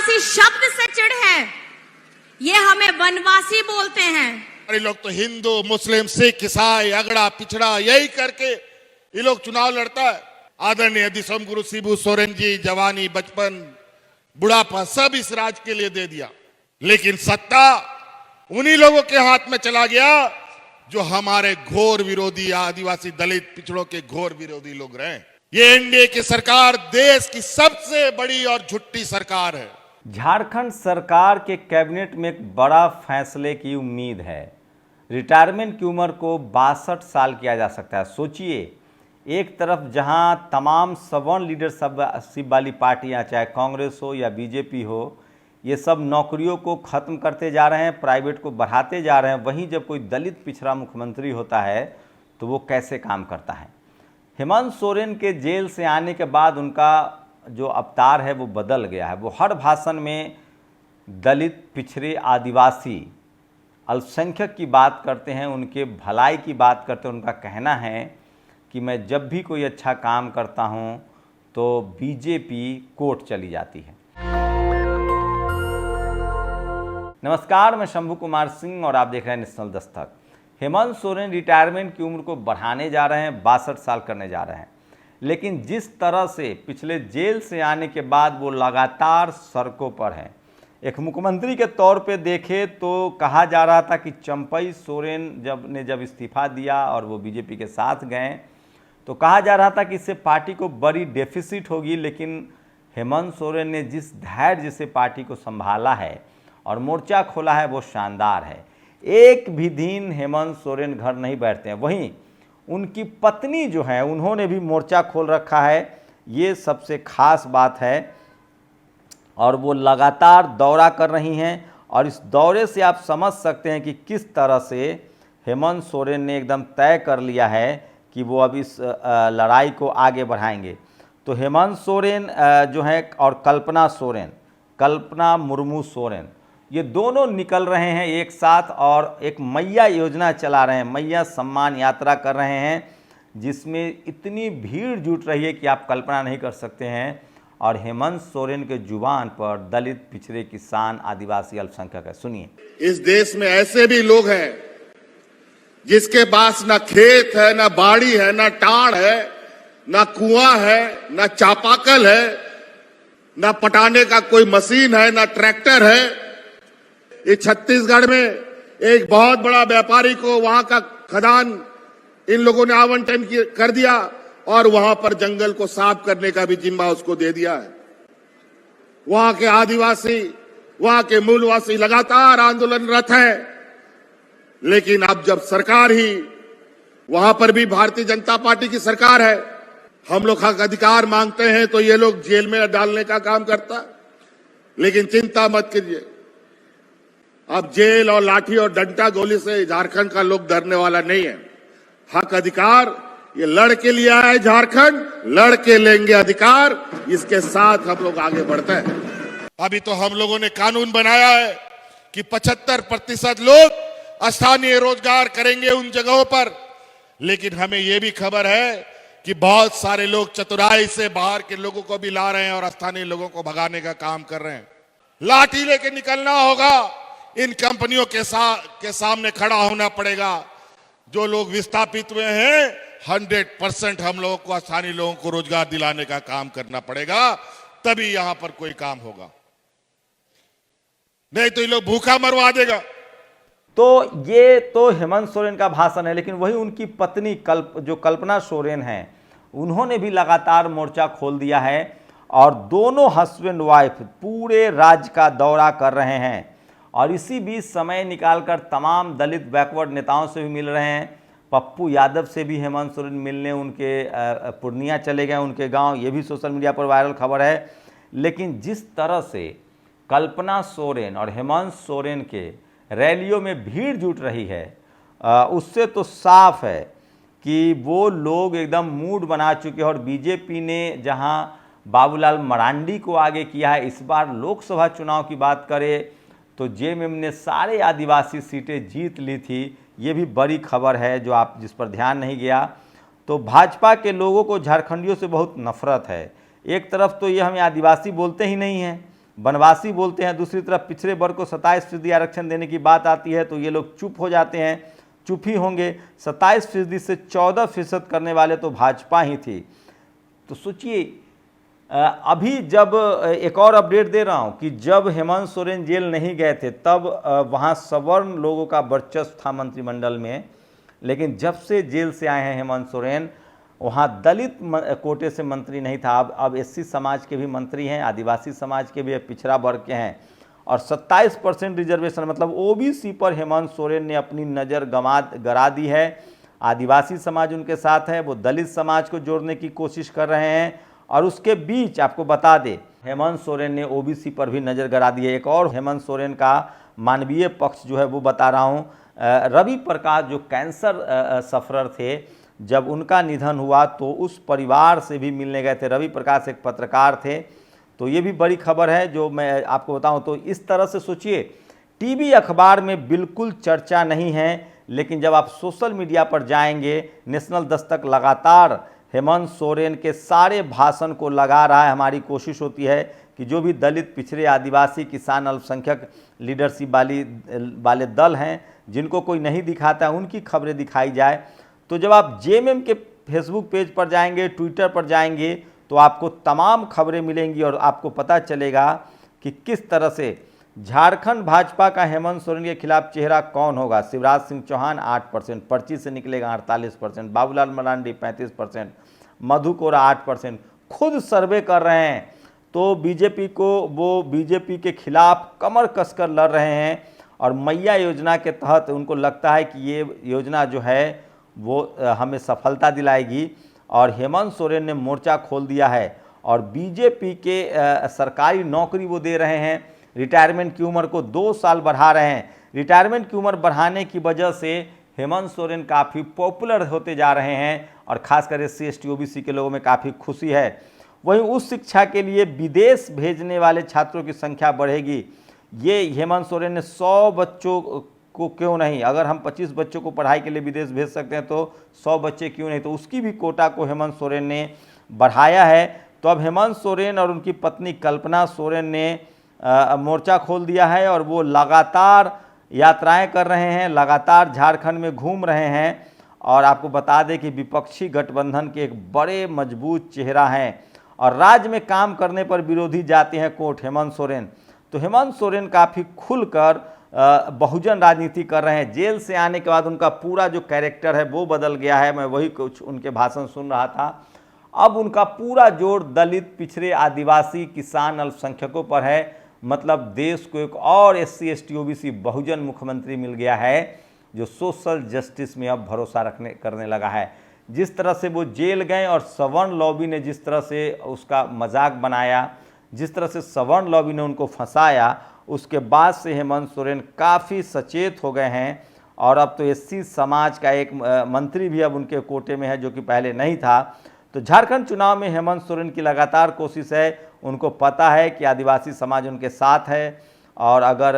आदिवासी शब्द से चिढ़ है, ये हमें वनवासी बोलते हैं। ये लोग तो हिंदू, मुस्लिम, सिख, ईसाई, अगड़ा पिछड़ा यही करके ये लोग चुनाव लड़ता है। आदरणीय दिसोम गुरु शिबू सोरेन जी जवानी, बचपन, बुढ़ापा सब इस राज्य के लिए दे दिया, लेकिन सत्ता उन्हीं लोगों के हाथ में चला गया जो हमारे घोर विरोधी, आदिवासी, दलित, पिछड़ों के घोर विरोधी लोग रहे। ये एनडीए की सरकार देश की सबसे बड़ी और झुट्टी सरकार है। झारखंड सरकार के कैबिनेट में एक बड़ा फैसले की उम्मीद है। रिटायरमेंट की उम्र को 62 साल किया जा सकता है। सोचिए, एक तरफ जहां तमाम सवर्ण लीडरशिप वाली पार्टियां, चाहे कांग्रेस हो या बीजेपी हो, ये सब नौकरियों को ख़त्म करते जा रहे हैं, प्राइवेट को बढ़ाते जा रहे हैं, वहीं जब कोई दलित पिछड़ा मुख्यमंत्री होता है तो वो कैसे काम करता है। हेमंत सोरेन के जेल से आने के बाद उनका जो अवतार है वो बदल गया है। वो हर भाषण में दलित, पिछड़े, आदिवासी, अल्पसंख्यक की बात करते हैं, उनके भलाई की बात करते हैं। उनका कहना है कि मैं जब भी कोई अच्छा काम करता हूं तो बीजेपी कोर्ट चली जाती है। नमस्कार, मैं शंभू कुमार सिंह और आप देख रहे हैं नेशनल दस्तक। हेमंत सोरेन रिटायरमेंट की उम्र को बढ़ाने जा रहे हैं, 62 साल करने जा रहे हैं, लेकिन जिस तरह से पिछले जेल से आने के बाद वो लगातार सड़कों पर हैं। एक मुख्यमंत्री के तौर पे देखे तो कहा जा रहा था कि चंपई सोरेन जब इस्तीफा दिया और वो बीजेपी के साथ गए तो कहा जा रहा था कि इससे पार्टी को बड़ी डेफिसिट होगी, लेकिन हेमंत सोरेन ने जिस धैर्य से पार्टी को संभाला है और मोर्चा खोला है वो शानदार है। एक भी दिन हेमंत सोरेन घर नहीं बैठते हैं। वहीं उनकी पत्नी जो है उन्होंने भी मोर्चा खोल रखा है, ये सबसे खास बात है, और वो लगातार दौरा कर रही हैं। और इस दौरे से आप समझ सकते हैं कि किस तरह से हेमंत सोरेन ने एकदम तय कर लिया है कि वो अब इस लड़ाई को आगे बढ़ाएंगे। तो हेमंत सोरेन जो है और कल्पना मुर्मू सोरेन, ये दोनों निकल रहे हैं एक साथ और एक मैया योजना चला रहे हैं, मैया सम्मान यात्रा कर रहे हैं, जिसमें इतनी भीड़ जुट रही है कि आप कल्पना नहीं कर सकते हैं। और हेमंत सोरेन के जुबान पर दलित, पिछड़े, किसान, आदिवासी, अल्पसंख्यक है। सुनिए। इस देश में ऐसे भी लोग हैं जिसके पास ना खेत है, ना बाड़ी है, ना टाड़ है, ना कुआं है, ना चापाकल है, ना पटाने का कोई मशीन है, ना ट्रैक्टर है। इस छत्तीसगढ़ में एक बहुत बड़ा व्यापारी को वहां का खदान इन लोगों ने आवंटन कर दिया और वहां पर जंगल को साफ करने का भी जिम्मा उसको दे दिया है। वहां के आदिवासी, वहां के मूलवासी लगातार आंदोलनरत हैं, लेकिन अब जब सरकार ही वहां पर भी भारतीय जनता पार्टी की सरकार है, हम लोग हक अधिकार मांगते हैं तो ये लोग जेल में डालने का काम करता। लेकिन चिंता मत कीजिए, अब जेल और लाठी और डंडा गोली से झारखंड का लोग डरने वाला नहीं है। हक अधिकार ये लड़ के लिया है झारखंड, लड़ के लेंगे अधिकार, इसके साथ हम लोग आगे बढ़ते हैं। अभी तो हम लोगों ने कानून बनाया है कि 75% लोग स्थानीय रोजगार करेंगे उन जगहों पर, लेकिन हमें यह भी खबर है कि बहुत सारे लोग चतुराई से बाहर के लोगों को भी ला रहे हैं और स्थानीय लोगों को भगाने का काम कर रहे हैं। लाठी लेके निकलना होगा, इन कंपनियों के सामने खड़ा होना पड़ेगा। जो लोग विस्थापित हुए हैं 100% हम लोगों को, स्थानीय लोगों को रोजगार दिलाने का काम करना पड़ेगा, तभी यहां पर कोई काम होगा, नहीं तो ये लोग भूखा मरवा देगा। तो ये तो हेमंत सोरेन का भाषण है, लेकिन वही उनकी पत्नी जो कल्पना सोरेन हैं, उन्होंने भी लगातार मोर्चा खोल दिया है और दोनों हस्बैंड वाइफ पूरे राज्य का दौरा कर रहे हैं। और इसी बीच समय निकालकर तमाम दलित बैकवर्ड नेताओं से भी मिल रहे हैं। पप्पू यादव से भी हेमंत सोरेन मिलने उनके पूर्णिया चले गए, उनके गांव, ये भी सोशल मीडिया पर वायरल खबर है। लेकिन जिस तरह से कल्पना सोरेन और हेमंत सोरेन के रैलियों में भीड़ जुट रही है, उससे तो साफ है कि वो लोग एकदम मूड बना चुके हैं। और बीजेपी ने जहां बाबूलाल मरांडी को आगे किया है, इस बार लोकसभा चुनाव की बात करें तो जेएमएम ने सारे आदिवासी सीटें जीत ली थी। ये भी बड़ी खबर है जो आप जिस पर ध्यान नहीं गया। तो भाजपा के लोगों को झारखंडियों से बहुत नफरत है। एक तरफ तो ये हमें आदिवासी बोलते ही नहीं हैं, वनवासी बोलते हैं। दूसरी तरफ पिछड़े वर्ग को 27% आरक्षण देने की बात आती है तो ये लोग चुप हो जाते हैं, चुप ही होंगे। 27% से 14% करने वाले तो भाजपा ही थी। तो सोचिए, अभी जब एक और अपडेट दे रहा हूं कि जब हेमंत सोरेन जेल नहीं गए थे तब वहां सवर्ण लोगों का वर्चस्व था मंत्रिमंडल में, लेकिन जब से जेल से आए हैं हेमंत सोरेन वहां दलित कोटे से मंत्री नहीं था। अब एससी समाज के भी मंत्री हैं, आदिवासी समाज के भी, पिछड़ा वर्ग के हैं और 27% रिजर्वेशन मतलब ओबीसी पर हेमंत सोरेन ने अपनी नज़र गड़ा दी है। आदिवासी समाज उनके साथ है, वो दलित समाज को जोड़ने की कोशिश कर रहे हैं और उसके बीच आपको बता दे हेमंत सोरेन ने ओबीसी पर भी नज़र गड़ा दी है। एक और हेमंत सोरेन का मानवीय पक्ष जो है वो बता रहा हूँ। रवि प्रकाश जो कैंसर सफरर थे, जब उनका निधन हुआ तो उस परिवार से भी मिलने गए थे। रवि प्रकाश एक पत्रकार थे, तो ये भी बड़ी खबर है जो मैं आपको बताऊं। तो इस तरह से सोचिए, टीवी अखबार में बिल्कुल चर्चा नहीं है, लेकिन जब आप सोशल मीडिया पर जाएंगे, नेशनल दस्तक लगातार हेमंत सोरेन के सारे भाषण को लगा रहा है। हमारी कोशिश होती है कि जो भी दलित, पिछड़े, आदिवासी, किसान, अल्पसंख्यक लीडरशिप वाले दल हैं जिनको कोई नहीं दिखाता है उनकी खबरें दिखाई जाए। तो जब आप जेएमएम के फेसबुक पेज पर जाएंगे, ट्विटर पर जाएंगे तो आपको तमाम खबरें मिलेंगी और आपको पता चलेगा कि किस तरह से झारखंड भाजपा का हेमंत सोरेन के खिलाफ चेहरा कौन होगा। शिवराज सिंह चौहान 8%, पर्ची से निकलेगा 48%, बाबूलाल मरांडी 35%, मधु कोरा 8%, खुद सर्वे कर रहे हैं। तो बीजेपी के खिलाफ कमर कसकर लड़ रहे हैं और मैया योजना के तहत उनको लगता है कि ये योजना जो है वो हमें सफलता दिलाएगी और हेमंत सोरेन ने मोर्चा खोल दिया है और बीजेपी के सरकारी नौकरी वो दे रहे हैं। रिटायरमेंट की उम्र को 2 साल बढ़ा रहे हैं। रिटायरमेंट की उम्र बढ़ाने की वजह से हेमंत सोरेन काफ़ी पॉपुलर होते जा रहे हैं और खासकर एससी एसटी ओबीसी के लोगों में काफ़ी खुशी है। वहीं उस शिक्षा के लिए विदेश भेजने वाले छात्रों की संख्या बढ़ेगी। ये हेमंत सोरेन ने 100 बच्चों को क्यों नहीं, अगर हम 25 बच्चों को पढ़ाई के लिए विदेश भेज सकते हैं तो 100 बच्चे क्यों नहीं, तो उसकी भी कोटा को हेमंत सोरेन ने बढ़ाया है। तो अब हेमंत सोरेन और उनकी पत्नी कल्पना सोरेन ने मोर्चा खोल दिया है और वो लगातार यात्राएं कर रहे हैं, लगातार झारखंड में घूम रहे हैं। और आपको बता दें कि विपक्षी गठबंधन के एक बड़े मजबूत चेहरा हैं और राज्य में काम करने पर विरोधी जाते हैं कोर्ट हेमंत सोरेन। तो हेमंत सोरेन काफ़ी खुलकर बहुजन राजनीति कर रहे हैं। जेल से आने के बाद उनका पूरा जो कैरेक्टर है वो बदल गया है। मैं वही कुछ उनके भाषण सुन रहा था। अब उनका पूरा जोर दलित, पिछड़े, आदिवासी, किसान, अल्पसंख्यकों पर है। मतलब देश को एक और एससी एसटी ओबीसी बहुजन मुख्यमंत्री मिल गया है जो सोशल जस्टिस में अब भरोसा करने लगा है। जिस तरह से वो जेल गए और सवर्ण लॉबी ने जिस तरह से उसका मजाक बनाया, जिस तरह से सवर्ण लॉबी ने उनको फंसाया, उसके बाद से हेमंत सोरेन काफ़ी सचेत हो गए हैं और अब तो एससी समाज का एक मंत्री भी अब उनके कोटे में है जो कि पहले नहीं था। तो झारखंड चुनाव में हेमंत सोरेन की लगातार कोशिश है। उनको पता है कि आदिवासी समाज उनके साथ है और अगर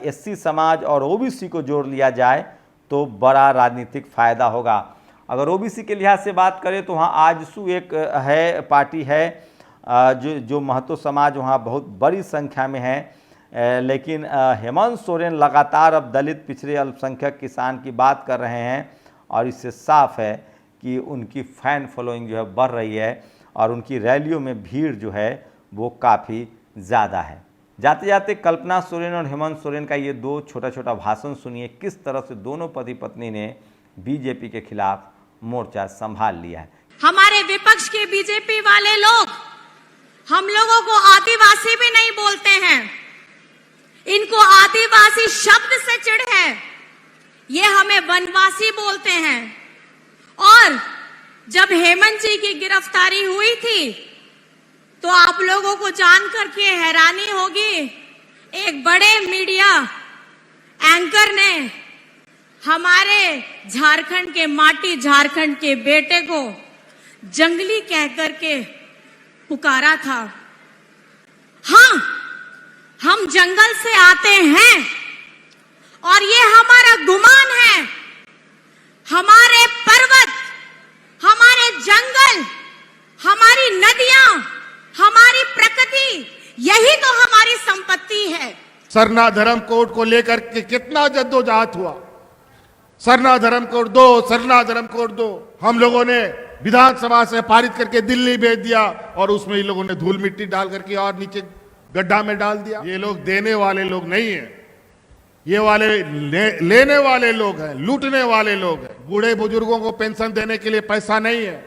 एससी समाज और ओबीसी को जोड़ लिया जाए तो बड़ा राजनीतिक फ़ायदा होगा। अगर ओबीसी के लिहाज से बात करें तो वहाँ आजसू एक है पार्टी है जो महतो समाज वहाँ बहुत बड़ी संख्या में है। लेकिन हेमंत सोरेन लगातार अब दलित, पिछड़े, अल्पसंख्यक, किसान की बात कर रहे हैं और इससे साफ है कि उनकी फ़ैन फॉलोइंग जो है बढ़ रही है और उनकी रैलियों में भीड़ जो है वो काफ़ी ज़्यादा है। जाते जाते कल्पना सोरेन और हेमंत सोरेन का ये 2 छोटा भाषण सुनिए, किस तरह से दोनों पति पत्नी ने बीजेपी के खिलाफ मोर्चा संभाल लिया है। हमारे विपक्ष के बीजेपी वाले लोग हम लोगों को आदिवासी भी नहीं बोलते हैं। इनको आदिवासी शब्द से चिढ़ है। ये हमें वनवासी बोलते हैं। और जब हेमंत जी की गिरफ्तारी हुई थी तो आप लोगों को जानकर के हैरानी होगी, एक बड़े मीडिया एंकर ने हमारे झारखंड के माटी, झारखंड के बेटे को जंगली कह करके पुकारा था। हाँ, हम जंगल से आते हैं और ये हमारा गुमान है। हमारे पर्वत, हमारे जंगल, हमारी नदियां, हमारी प्रकृति, यही तो हमारी संपत्ति है। सरना धर्म कोड को लेकर के कितना जद्दोजहद हुआ, सरना धर्म कोड दो, सरना धर्म कोड दो। हम लोगों ने विधानसभा से पारित करके दिल्ली भेज दिया और उसमें इन लोगों ने धूल मिट्टी डाल करके और नीचे गड्ढा में डाल दिया। ये लोग देने वाले लोग नहीं है, ये वाले लेने वाले लोग हैं, लूटने वाले लोग हैं। बूढ़े बुजुर्गों को पेंशन देने के लिए पैसा नहीं है,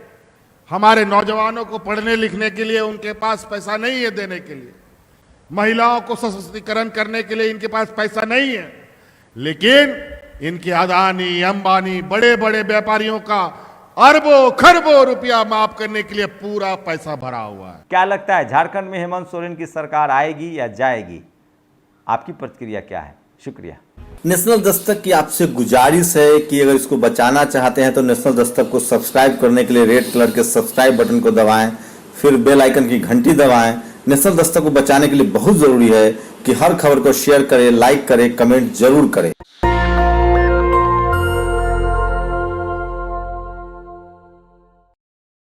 हमारे नौजवानों को पढ़ने लिखने के लिए उनके पास पैसा नहीं है देने के लिए, महिलाओं को सशक्तिकरण करने के लिए इनके पास पैसा नहीं है। लेकिन इनके अदानी अंबानी बड़े बड़े व्यापारियों का अरबों खरबों रुपया माफ करने के लिए पूरा पैसा भरा हुआ है। क्या लगता है झारखंड में हेमंत सोरेन की सरकार आएगी या जाएगी? आपकी प्रतिक्रिया क्या है? शुक्रिया। नेशनल दस्तक की आपसे गुजारिश है कि अगर इसको बचाना चाहते हैं तो नेशनल दस्तक को सब्सक्राइब करने के लिए रेड कलर के सब्सक्राइब बटन को दबाएं, फिर बेल आइकन की घंटी दबाएं। नेशनल दस्तक को बचाने के लिए बहुत जरूरी है कि हर खबर को शेयर करें, लाइक करें, कमेंट जरूर करें।